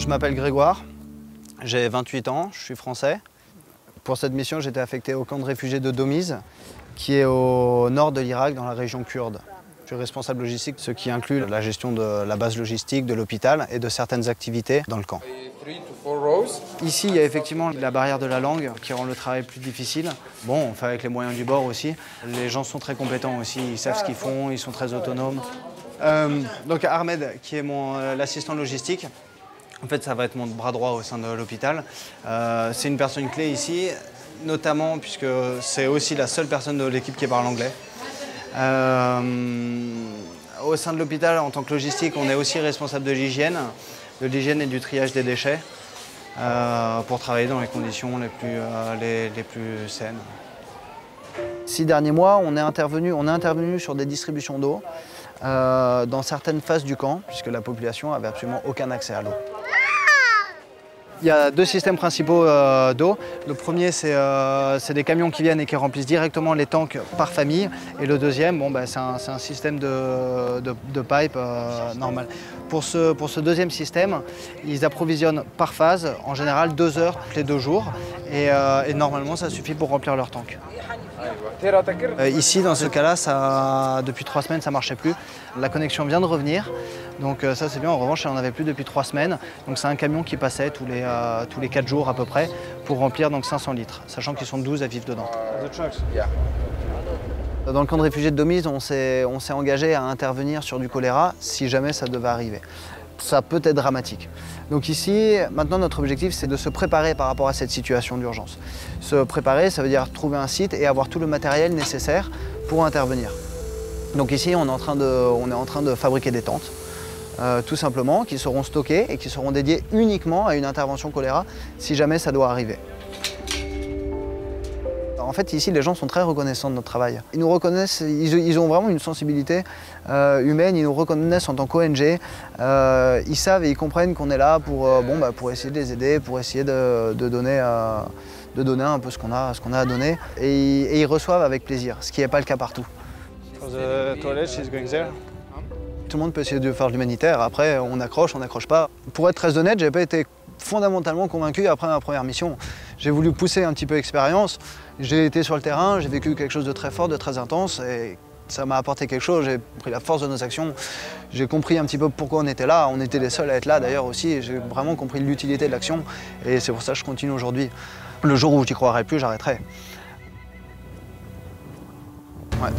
m'appelle Grégoire, j'ai 28 ans, je suis français. Pour cette mission, j'étais affecté au camp de réfugiés de Domiz, qui est au nord de l'Irak, dans la région kurde. Je suis responsable logistique, ce qui inclut la gestion de la base logistique, de l'hôpital et de certaines activités dans le camp. Ici, il y a effectivement la barrière de la langue qui rend le travail plus difficile. Bon, on fait avec les moyens du bord aussi. Les gens sont très compétents aussi, ils savent ce qu'ils font, ils sont très autonomes. Donc Ahmed, qui est l'assistant logistique, en fait, ça va être mon bras droit au sein de l'hôpital. C'est une personne clé ici, notamment puisque c'est aussi la seule personne de l'équipe qui parle anglais. Au sein de l'hôpital, en tant que logistique, on est aussi responsable de l'hygiène et du triage des déchets pour travailler dans les conditions les plus saines. 6 derniers mois, on est intervenu sur des distributions d'eau dans certaines phases du camp, puisque la population n'avait absolument aucun accès à l'eau. Il y a 2 systèmes principaux d'eau. Le premier, c'est des camions qui viennent et qui remplissent directement les tanks par famille. Et le deuxième, c'est un système de pipe normal. Pour ce deuxième système, ils approvisionnent par phase, en général 2 heures les 2 jours. Et normalement, ça suffit pour remplir leur tank. Ici, dans ce cas-là, depuis 3 semaines, ça ne marchait plus. La connexion vient de revenir. Donc ça c'est bien, en revanche il n'en avait plus depuis 3 semaines. Donc c'est un camion qui passait tous les 4 jours à peu près pour remplir donc 500 litres, sachant qu'ils sont 12 à vivre dedans. Dans le camp de réfugiés de Domiz, on s'est engagé à intervenir sur du choléra si jamais ça devait arriver. Ça peut être dramatique. Donc ici, maintenant notre objectif c'est de se préparer par rapport à cette situation d'urgence. Se préparer, ça veut dire trouver un site et avoir tout le matériel nécessaire pour intervenir. Donc ici on est en train de fabriquer des tentes. Tout simplement, qui seront stockés et qui seront dédiés uniquement à une intervention choléra si jamais ça doit arriver. En fait, ici, les gens sont très reconnaissants de notre travail. Ils nous reconnaissent, ils ont vraiment une sensibilité humaine, ils nous reconnaissent en tant qu'ONG. Ils savent et ils comprennent qu'on est là pour essayer de les aider, pour essayer de donner un peu ce qu'on a à donner. Et ils reçoivent avec plaisir, ce qui n'est pas le cas partout. Tout le monde peut essayer de faire de l'humanitaire, après on accroche pas. Pour être très honnête, j'ai pas été fondamentalement convaincu après ma première mission. J'ai voulu pousser un petit peu l'expérience, j'ai été sur le terrain, j'ai vécu quelque chose de très fort, de très intense et ça m'a apporté quelque chose, j'ai pris la force de nos actions, j'ai compris un petit peu pourquoi on était là, on était les seuls à être là d'ailleurs aussi, et j'ai vraiment compris l'utilité de l'action et c'est pour ça que je continue aujourd'hui. Le jour où j'y croirai plus, j'arrêterai. Ouais.